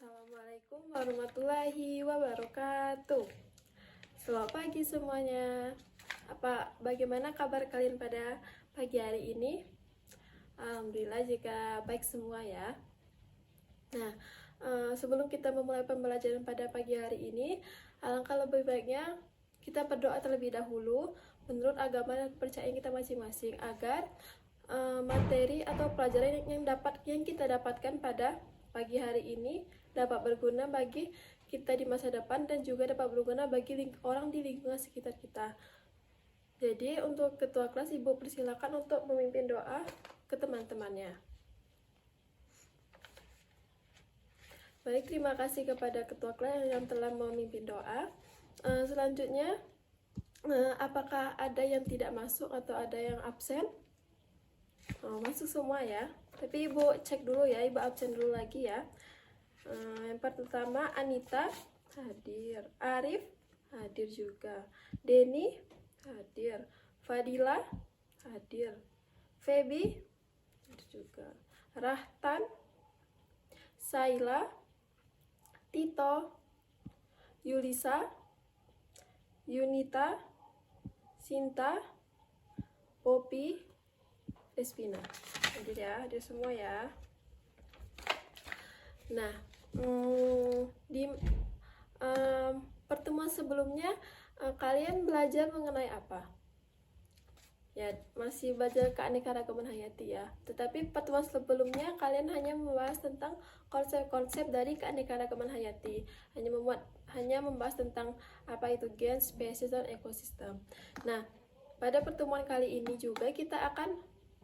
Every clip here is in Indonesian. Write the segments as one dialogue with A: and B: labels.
A: Assalamualaikum warahmatullahi wabarakatuh. Selamat pagi semuanya. Bagaimana kabar kalian pada pagi hari ini? Alhamdulillah jika baik semua ya. Nah, sebelum kita memulai pembelajaran pada pagi hari ini, alangkah lebih baiknya kita berdoa terlebih dahulu menurut agama dan kepercayaan kita masing-masing agar materi atau pelajaran yang kita dapatkan pada pagi hari ini dapat berguna bagi kita di masa depan dan juga dapat berguna bagi orang di lingkungan sekitar kita. Jadi untuk ketua kelas, Ibu persilakan untuk memimpin doa ke teman-temannya. Baik, terima kasih kepada ketua kelas yang telah memimpin doa. Selanjutnya, apakah ada yang tidak masuk atau ada yang absen? Masuk semua ya. Tapi Ibu cek dulu ya, Ibu absen dulu lagi ya. Yang pertama Anita hadir, Arif hadir juga, Denny hadir, Fadila hadir, Feby hadir juga, Rahtan, Saila, Tito, Yulisa, Yunita, Sinta, Poppy, Respina. Hadir ya, hadir semua ya. Nah, di pertemuan sebelumnya kalian belajar mengenai apa? Ya, masih belajar keanekaragaman hayati ya. Tetapi pertemuan sebelumnya kalian hanya membahas tentang konsep-konsep dari keanekaragaman hayati. Hanya membahas tentang apa itu gen, spesies, dan ekosistem. Nah, pada pertemuan kali ini juga kita akan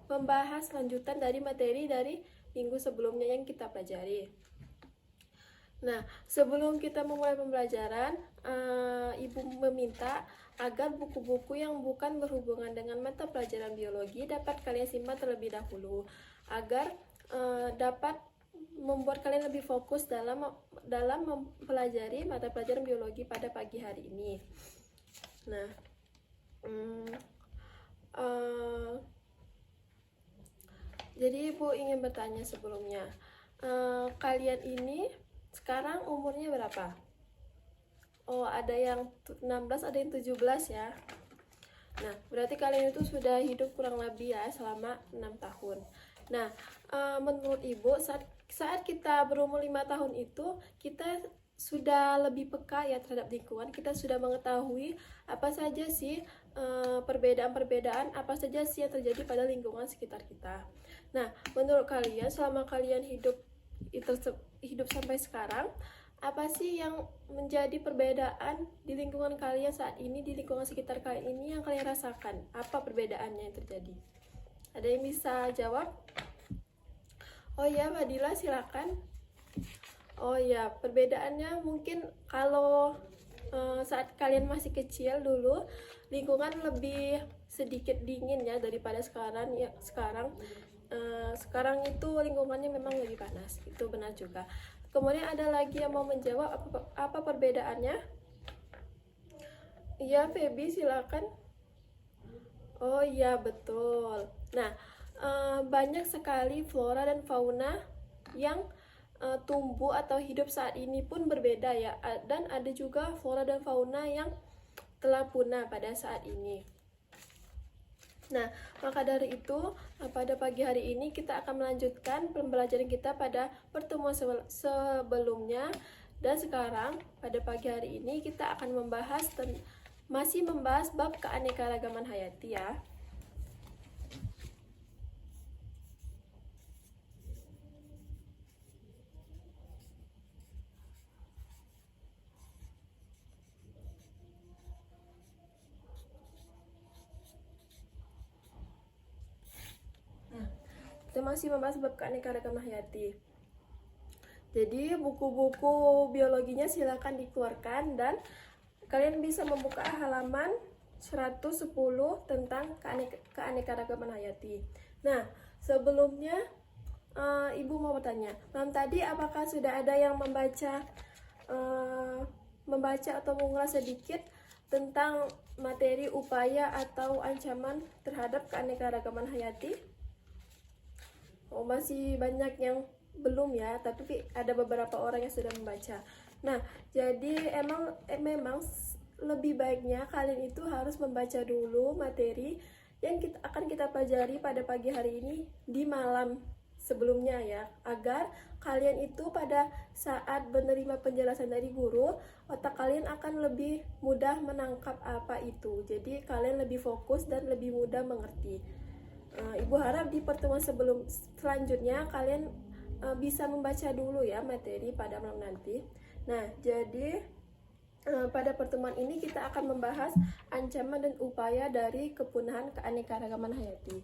A: membahas lanjutan dari materi dari minggu sebelumnya yang kita pelajari. Nah, sebelum kita memulai pembelajaran, Ibu meminta agar buku-buku yang bukan berhubungan dengan mata pelajaran biologi dapat kalian simpan terlebih dahulu, agar dapat membuat kalian lebih fokus dalam mempelajari mata pelajaran biologi pada pagi hari ini. Nah, jadi Ibu ingin bertanya sebelumnya, kalian ini sekarang umurnya berapa? Oh, ada yang 16, ada yang 17 ya. Nah, berarti kalian itu sudah hidup kurang lebih ya selama 6 tahun. Nah, menurut Ibu, saat kita berumur 5 tahun itu, kita sudah lebih peka ya terhadap lingkungan. Kita sudah mengetahui apa saja sih perbedaan-perbedaan, apa saja sih yang terjadi pada lingkungan sekitar kita. Nah, menurut kalian, selama kalian hidup sampai sekarang, apa sih yang menjadi perbedaan di lingkungan kalian saat ini, di lingkungan sekitar kalian ini yang kalian rasakan? Apa perbedaannya yang terjadi? Ada yang bisa jawab? Oh ya, Fadila silakan. Oh ya, perbedaannya mungkin kalau saat kalian masih kecil dulu, lingkungan lebih sedikit dingin ya daripada sekarang ya. Sekarang itu lingkungannya memang lebih panas, itu benar juga. Kemudian ada lagi yang mau menjawab apa perbedaannya? Iya, Feby silakan. Oh iya, betul. Nah, banyak sekali flora dan fauna yang tumbuh atau hidup saat ini pun berbeda ya, dan ada juga flora dan fauna yang telah punah pada saat ini. Nah, maka dari itu, pada pagi hari ini kita akan melanjutkan pembelajaran kita pada pertemuan sebelumnya. Dan sekarang, pada pagi hari ini kita akan masih membahas bab keanekaragaman hayati ya. Kita masih membahas bab keanekaragaman hayati. Jadi buku-buku biologinya silakan dikeluarkan dan kalian bisa membuka halaman 110 tentang keanekaragaman hayati. Nah, sebelumnya Ibu mau bertanya, tadi apakah sudah ada yang membaca atau mengulas sedikit tentang materi upaya atau ancaman terhadap keanekaragaman hayati? Oh, masih banyak yang belum ya, tapi ada beberapa orang yang sudah membaca. Nah, jadi memang lebih baiknya kalian itu harus membaca dulu materi yang akan kita pelajari pada pagi hari ini di malam sebelumnya ya, agar kalian itu pada saat menerima penjelasan dari guru, otak kalian akan lebih mudah menangkap apa itu. Jadi kalian lebih fokus dan lebih mudah mengerti. Ibu harap di pertemuan selanjutnya kalian bisa membaca dulu ya materi pada malam nanti. Nah, jadi pada pertemuan ini kita akan membahas ancaman dan upaya dari kepunahan keanekaragaman hayati.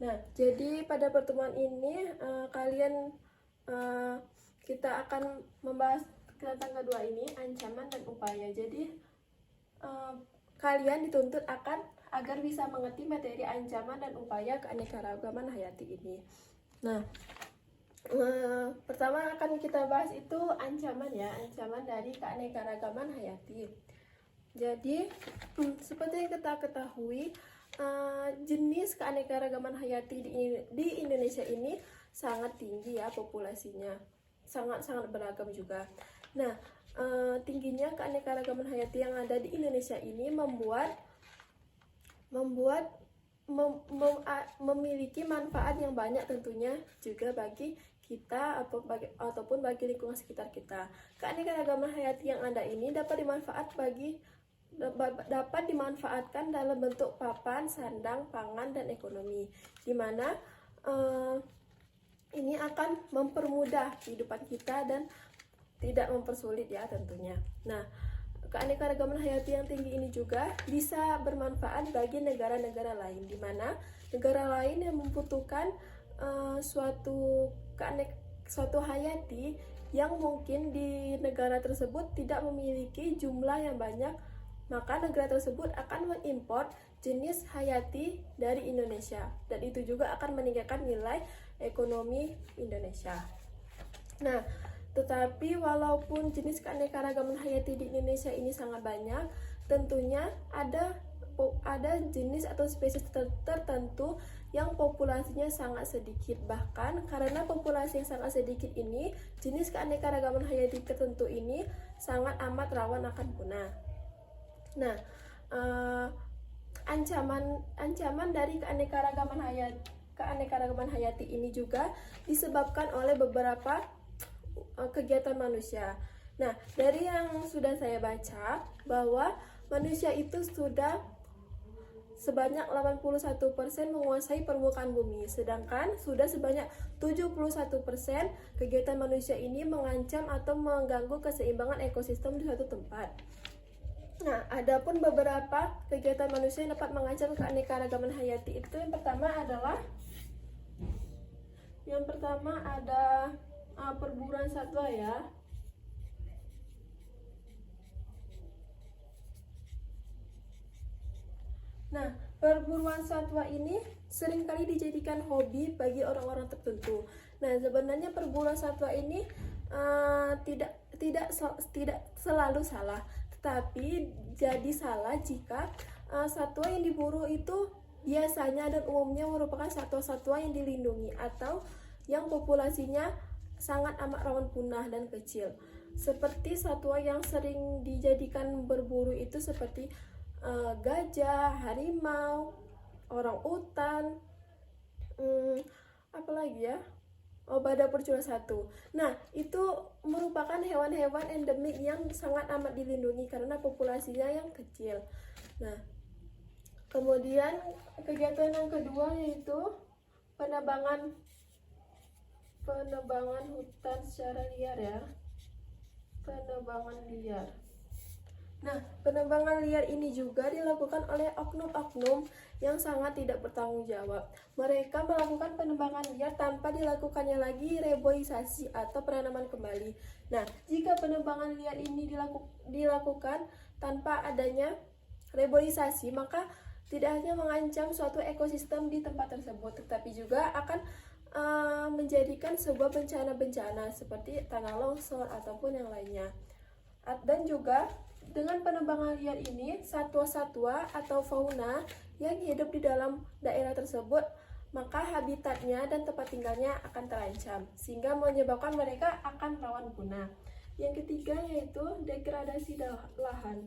A: Nah, jadi pada pertemuan ini kita akan membahas tentang kedua ini, ancaman dan upaya. Jadi kalian dituntut agar bisa mengerti materi ancaman dan upaya keanekaragaman hayati ini. Nah, pertama akan kita bahas itu ancaman ya, ancaman dari keanekaragaman hayati. Jadi seperti yang kita ketahui, jenis keanekaragaman hayati di Indonesia ini sangat tinggi ya populasinya, sangat beragam juga. Nah, tingginya keanekaragaman hayati yang ada di Indonesia ini memiliki manfaat yang banyak tentunya juga bagi kita ataupun bagi lingkungan sekitar kita. Keanekaragaman hayati yang ada ini dapat dimanfaatkan dalam bentuk papan, sandang, pangan, dan ekonomi, di mana ini akan mempermudah kehidupan kita dan tidak mempersulit ya tentunya. Nah, keanekaragaman hayati yang tinggi ini juga bisa bermanfaat bagi negara-negara lain, di mana negara lain yang membutuhkan suatu hayati yang mungkin di negara tersebut tidak memiliki jumlah yang banyak, maka negara tersebut akan mengimpor jenis hayati dari Indonesia, dan itu juga akan meningkatkan nilai ekonomi Indonesia. Nah, tetapi walaupun jenis keanekaragaman hayati di Indonesia ini sangat banyak, tentunya ada jenis atau spesies tertentu yang populasinya sangat sedikit. Bahkan karena populasi yang sangat sedikit ini, jenis keanekaragaman hayati tertentu ini sangat amat rawan akan punah. Nah, ancaman dari keanekaragaman hayati ini juga disebabkan oleh beberapa kegiatan manusia. Nah, dari yang sudah saya baca, bahwa manusia itu sudah sebanyak 81% menguasai permukaan bumi, sedangkan sudah sebanyak 71% kegiatan manusia ini mengancam atau mengganggu keseimbangan ekosistem di suatu tempat. Nah, adapun beberapa kegiatan manusia yang dapat mengancam keanekaragaman hayati itu, yang pertama ada perburuan satwa ya. Nah, perburuan satwa ini seringkali dijadikan hobi bagi orang-orang tertentu. Nah, sebenarnya perburuan satwa ini tidak selalu salah, tetapi jadi salah jika satwa yang diburu itu biasanya dan umumnya merupakan satwa-satwa yang dilindungi atau yang populasinya sangat amat rawan punah dan kecil. Seperti satwa yang sering dijadikan berburu itu seperti gajah, harimau, orangutan, apalagi ya? Badak bercula satu. Nah, itu merupakan hewan-hewan endemik yang sangat amat dilindungi karena populasinya yang kecil. Nah, kemudian kegiatan yang kedua yaitu penebangan hutan secara liar ya. Penebangan liar. Nah, penebangan liar ini juga dilakukan oleh oknum-oknum yang sangat tidak bertanggung jawab. Mereka melakukan penebangan liar tanpa dilakukannya lagi reboisasi atau penanaman kembali. Nah, jika penebangan liar ini dilakukan tanpa adanya reboisasi, maka tidak hanya mengancam suatu ekosistem di tempat tersebut, tetapi juga akan menjadikan sebuah bencana-bencana seperti tanah longsor ataupun yang lainnya. Dan juga dengan penebangan liar ini, satwa-satwa atau fauna yang hidup di dalam daerah tersebut, maka habitatnya dan tempat tinggalnya akan terancam, sehingga menyebabkan mereka akan rawan punah. Yang ketiga yaitu degradasi lahan.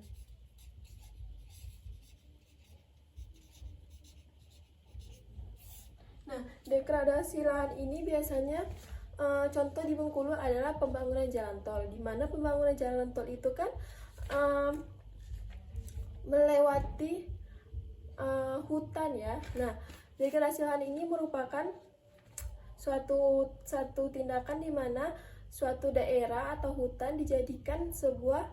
A: Nah, degradasi lahan ini biasanya contoh di Bengkulu adalah pembangunan jalan tol, di mana pembangunan jalan tol itu kan melewati hutan ya. Nah, degradasi lahan ini merupakan suatu tindakan di mana suatu daerah atau hutan dijadikan sebuah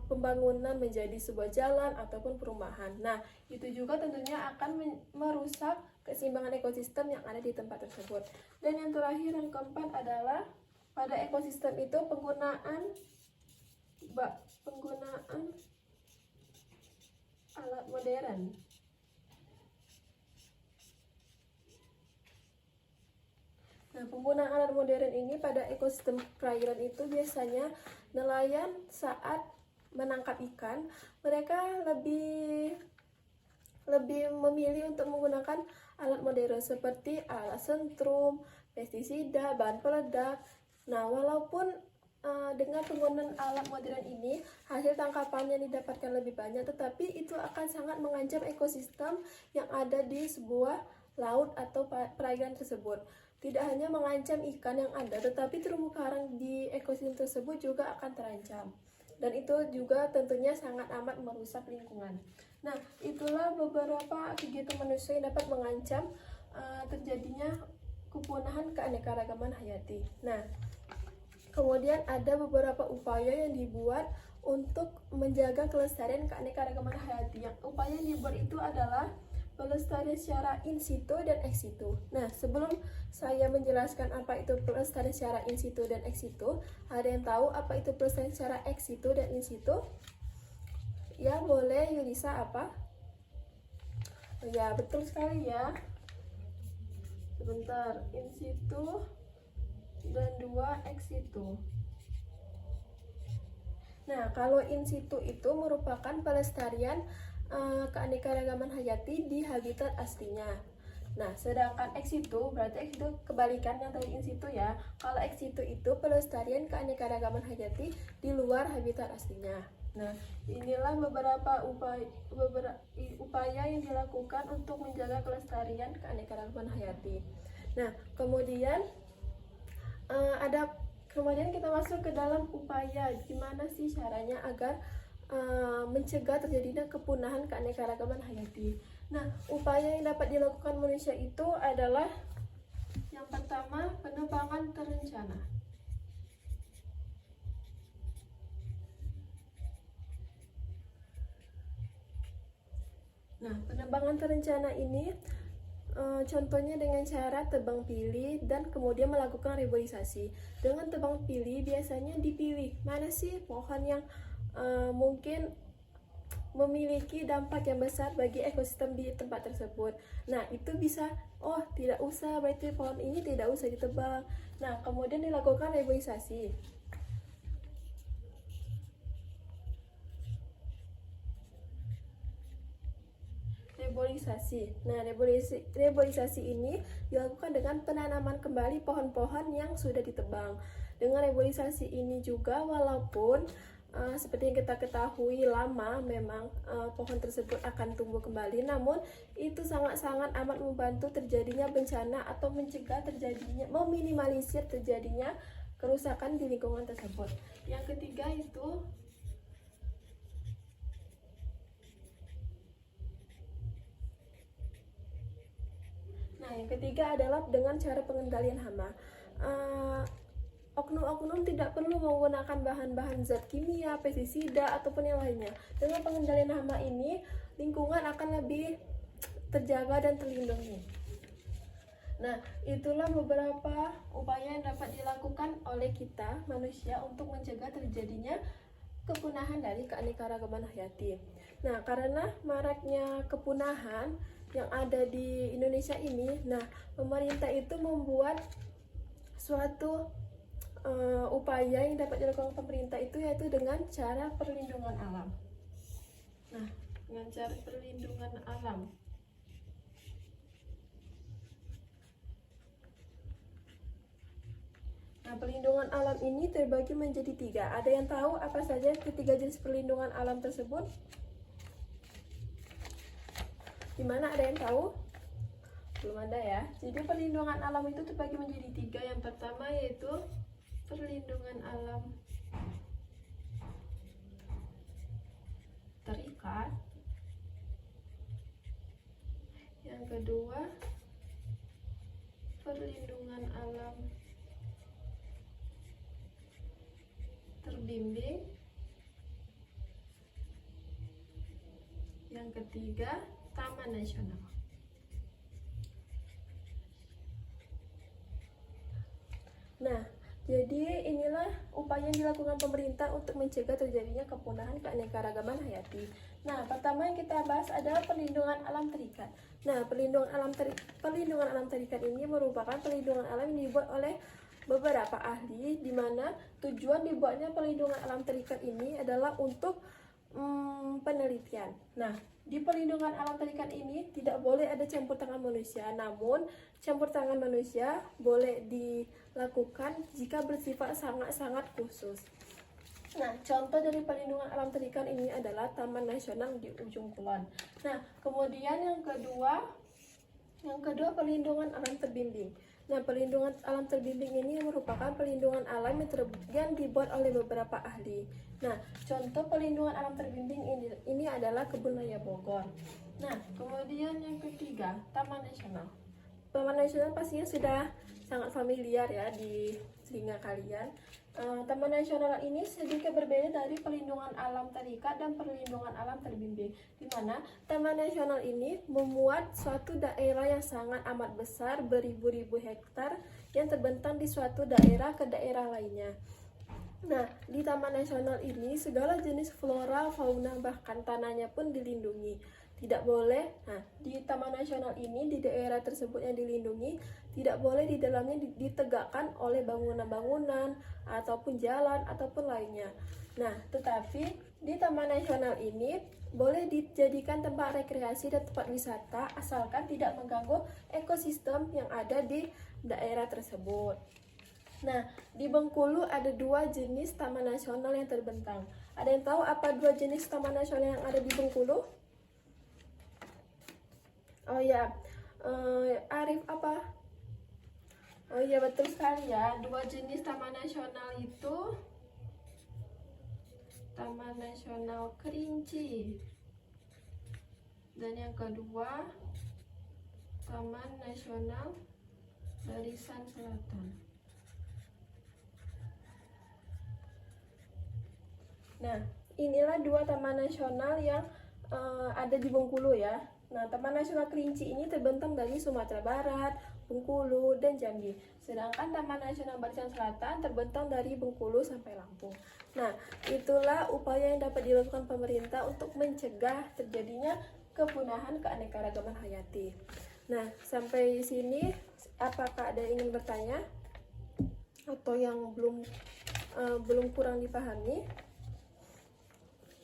A: pembangunan menjadi sebuah jalan ataupun perumahan. Nah, itu juga tentunya akan merusak keseimbangan ekosistem yang ada di tempat tersebut. Dan yang terakhir dan keempat adalah pada ekosistem itu penggunaan alat modern. Nah, penggunaan alat modern ini pada ekosistem perairan itu biasanya nelayan saat menangkap ikan, mereka lebih memilih untuk menggunakan alat modern seperti alat sentrum, pestisida, bahan peledak. Nah, walaupun dengan penggunaan alat modern ini hasil tangkapannya didapatkan lebih banyak, tetapi itu akan sangat mengancam ekosistem yang ada di sebuah laut atau perairan tersebut. Tidak hanya mengancam ikan yang ada, tetapi terumbu karang di ekosistem tersebut juga akan terancam. Dan itu juga tentunya sangat amat merusak lingkungan. Nah, itulah beberapa kegiatan manusia yang dapat mengancam terjadinya kepunahan keanekaragaman hayati. Nah, kemudian ada beberapa upaya yang dibuat untuk menjaga kelestarian keanekaragaman hayati. Yang upaya yang dibuat itu adalah pelestarian secara in situ dan ex situ. Nah, sebelum saya menjelaskan apa itu pelestarian secara in situ dan ex situ, ada yang tahu apa itu pelestarian secara ex situ dan in situ? Ya, boleh Yulisa apa? Ya, betul sekali ya. Sebentar, in situ dan 2 ex situ. Nah, kalau in situ itu merupakan pelestarian keanekaragaman hayati di habitat aslinya. Nah, sedangkan ex situ berarti ex situ kebalikan yang tadi in situ ya. Kalau ex situ itu pelestarian keanekaragaman hayati di luar habitat aslinya. Nah, inilah beberapa upaya yang dilakukan untuk menjaga kelestarian keanekaragaman hayati. Nah, kemudian kemudian kita masuk ke dalam upaya gimana sih caranya agar mencegah terjadinya kepunahan keanekaragaman hayati. Nah, upaya yang dapat dilakukan manusia itu adalah yang pertama, penebangan terencana. Nah, penebangan terencana ini contohnya dengan cara tebang pilih dan kemudian melakukan reboisasi. Dengan tebang pilih biasanya dipilih mana sih pohon yang mungkin memiliki dampak yang besar bagi ekosistem di tempat tersebut. Nah, itu bisa, oh tidak usah, berarti pohon ini tidak usah ditebang. Nah, kemudian dilakukan reboisasi. Nah, reboisasi ini dilakukan dengan penanaman kembali pohon-pohon yang sudah ditebang. Dengan reboisasi ini juga walaupun seperti yang kita ketahui lama memang pohon tersebut akan tumbuh kembali, namun itu sangat-sangat amat membantu terjadinya bencana atau mencegah terjadinya, meminimalisir terjadinya kerusakan di lingkungan tersebut. Yang ketiga itu yang ketiga adalah dengan cara pengendalian hama. Oknum-oknum tidak perlu menggunakan bahan-bahan zat kimia, pestisida, ataupun yang lainnya. Dengan pengendalian hama ini, lingkungan akan lebih terjaga dan terlindungi. Nah, itulah beberapa upaya yang dapat dilakukan oleh kita, manusia, untuk mencegah terjadinya kepunahan dari keanekaragaman hayati. Nah, karena maraknya kepunahan yang ada di Indonesia ini, nah pemerintah itu membuat suatu upaya yang dapat dilakukan pemerintah itu yaitu dengan cara perlindungan alam. Nah, dengan cara perlindungan alam. Nah, perlindungan alam ini terbagi menjadi 3. Ada yang tahu apa saja ketiga jenis perlindungan alam tersebut? Di mana ada yang tahu? Belum ada ya. Jadi perlindungan alam itu terbagi menjadi 3. Yang pertama yaitu perlindungan alam terikat. Yang kedua, perlindungan alam terbimbing. Yang ketiga, taman nasional. Nah, jadi inilah upaya yang dilakukan pemerintah untuk mencegah terjadinya kepunahan keanekaragaman hayati. Nah, pertama yang kita bahas adalah perlindungan alam terikat. Nah, perlindungan alam terikat ini merupakan perlindungan alam yang dibuat oleh beberapa ahli, di mana tujuan dibuatnya perlindungan alam terikat ini adalah untuk penelitian. Nah, di perlindungan alam terikat ini tidak boleh ada campur tangan manusia, namun campur tangan manusia boleh dilakukan jika bersifat sangat-sangat khusus. Nah, contoh dari perlindungan alam terikat ini adalah Taman Nasional di Ujung Kulon. Nah, kemudian yang kedua perlindungan alam terbimbing. Nah, perlindungan alam terbimbing ini merupakan perlindungan alam yang dibuat oleh beberapa ahli. Nah, contoh perlindungan alam terbimbing ini adalah Kebun Raya Bogor. Nah, kemudian yang ketiga, Taman Nasional. Taman Nasional pastinya sudah sangat familiar ya di telinga kalian. Taman Nasional ini sedikit berbeda dari perlindungan alam terikat dan perlindungan alam terbimbing, di mana Taman Nasional ini memuat suatu daerah yang sangat amat besar, beribu-ribu hektar yang terbentang di suatu daerah ke daerah lainnya. Nah, di Taman Nasional ini segala jenis flora, fauna, bahkan tanahnya pun dilindungi. Tidak boleh, nah di Taman Nasional ini, di daerah tersebut yang dilindungi, tidak boleh di dalamnya ditegakkan oleh bangunan-bangunan ataupun jalan ataupun lainnya. Nah, tetapi di Taman Nasional ini boleh dijadikan tempat rekreasi dan tempat wisata asalkan tidak mengganggu ekosistem yang ada di daerah tersebut. Nah, di Bengkulu ada 2 jenis taman nasional yang terbentang. Ada yang tahu apa 2 jenis taman nasional yang ada di Bengkulu? Oh ya, Arif apa? Oh iya, betul sekali ya. 2 jenis taman nasional itu Taman Nasional Kerinci, dan yang kedua Taman Nasional Barisan Selatan. Nah, inilah 2 taman nasional yang ada di Bengkulu ya. Nah, Taman Nasional Kerinci ini terbentang dari Sumatera Barat, Bengkulu, dan Jambi. Sedangkan Taman Nasional Barisan Selatan terbentang dari Bengkulu sampai Lampung. Nah, itulah upaya yang dapat dilakukan pemerintah untuk mencegah terjadinya kepunahan keanekaragaman hayati. Nah, sampai sini apakah ada yang ingin bertanya atau yang belum kurang dipahami?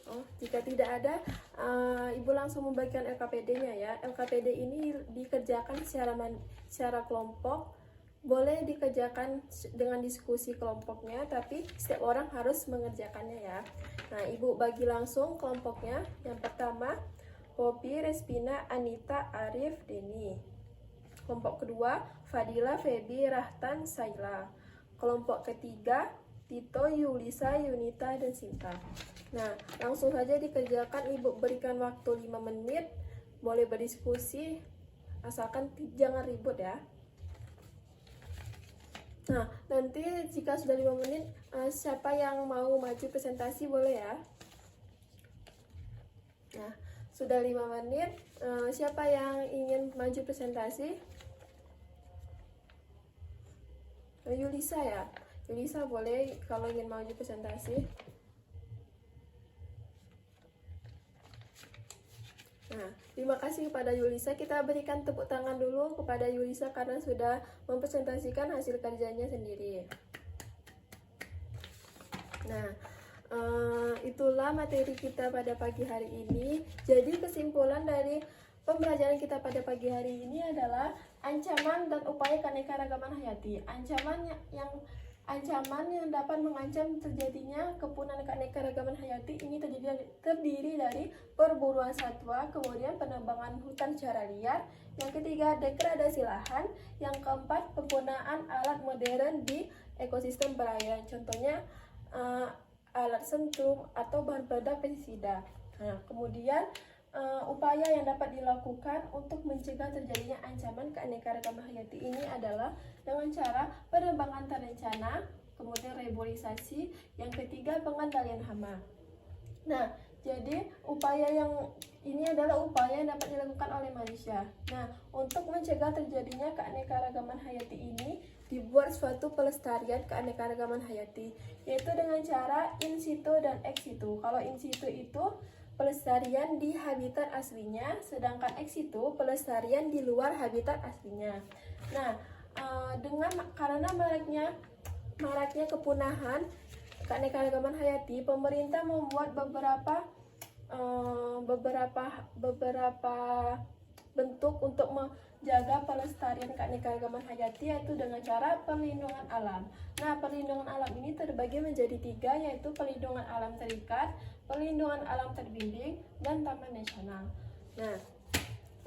A: Oh, jika tidak ada, Ibu langsung membagikan LKPD-nya ya. LKPD ini dikerjakan secara kelompok, boleh dikerjakan dengan diskusi kelompoknya, tapi setiap orang harus mengerjakannya ya. Nah, Ibu bagi langsung kelompoknya. Yang pertama, Poppy, Respina, Anita, Arif, Denny. Kelompok kedua, Fadila, Feby, Rahtan, Saila. Kelompok ketiga, Tito, Yulisa, Yunita, dan Sinta. Nah, langsung saja dikerjakan. Ibu berikan waktu 5 menit, boleh berdiskusi, asalkan jangan ribut ya. Nah, nanti jika sudah 5 menit, siapa yang mau maju presentasi boleh ya. Nah, sudah 5 menit, siapa yang ingin maju presentasi? Yulisa ya. Yulisa boleh kalau ingin maju presentasi. Nah, terima kasih kepada Yulisa. Kita berikan tepuk tangan dulu kepada Yulisa karena sudah mempresentasikan hasil kerjanya sendiri. Nah, itulah materi kita pada pagi hari ini. Jadi kesimpulan dari pembelajaran kita pada pagi hari ini adalah ancaman dan upaya keanekaragaman hayati. Ancaman yang dapat mengancam terjadinya kepunahan keanekaragaman hayati ini terdiri dari perburuan satwa, kemudian penebangan hutan secara liar, yang ketiga degradasi lahan, yang keempat penggunaan alat modern di ekosistem perairan, contohnya alat sentuh atau bahan peledak pestisida. Nah, kemudian upaya yang dapat dilakukan untuk mencegah terjadinya ancaman keanekaragaman hayati ini adalah dengan cara penebangan terencana, kemudian reboisasi, yang ketiga pengendalian hama. Nah, jadi upaya yang ini adalah upaya yang dapat dilakukan oleh manusia. Nah, untuk mencegah terjadinya keanekaragaman hayati ini dibuat suatu pelestarian keanekaragaman hayati, yaitu dengan cara in situ dan ex situ. Kalau in situ itu pelestarian di habitat aslinya, sedangkan ex situ pelestarian di luar habitat aslinya. Nah, karena maraknya kepunahan keanekaragaman hayati, pemerintah membuat beberapa bentuk untuk menjaga pelestarian keanekaragaman hayati, yaitu dengan cara perlindungan alam. Nah, perlindungan alam ini terbagi menjadi 3, yaitu perlindungan alam terikat, perlindungan alam terbimbing, dan taman nasional. Nah,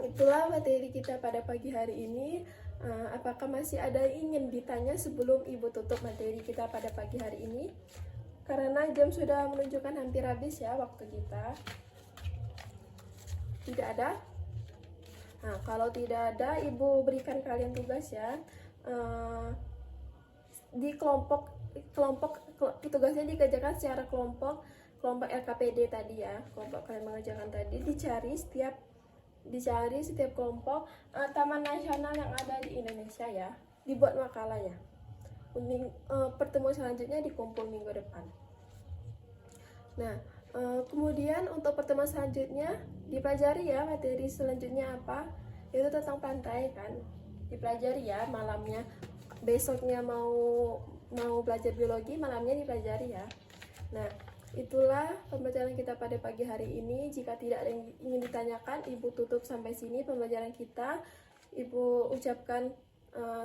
A: itulah materi kita pada pagi hari ini. Apakah masih ada yang ingin ditanya sebelum Ibu tutup materi kita pada pagi hari ini? Karena jam sudah menunjukkan hampir habis ya waktu kita. Tidak ada? Nah, kalau tidak ada, Ibu berikan kalian tugas ya. Di kelompok tugasnya dikerjakan secara kelompok LKPD tadi ya. Kelompok kalian mengerjakan tadi dicari setiap kelompok taman nasional yang ada di Indonesia ya, dibuat makalahnya. Pertemuan selanjutnya dikumpul minggu depan. Nah, kemudian untuk pertemuan selanjutnya dipelajari ya, materi selanjutnya apa, itu tentang pantai kan, dipelajari ya malamnya. Besoknya mau belajar biologi, malamnya dipelajari ya. Nah, itulah pembelajaran kita pada pagi hari ini. Jika tidak ada yang ingin ditanyakan, Ibu tutup sampai sini pembelajaran kita. Ibu ucapkan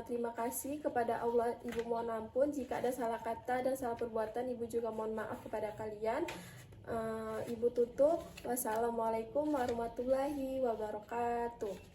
A: terima kasih kepada Allah. Ibu mohon ampun jika ada salah kata dan salah perbuatan. Ibu juga mohon maaf kepada kalian. Ibu tutup. Wassalamualaikum warahmatullahi wabarakatuh.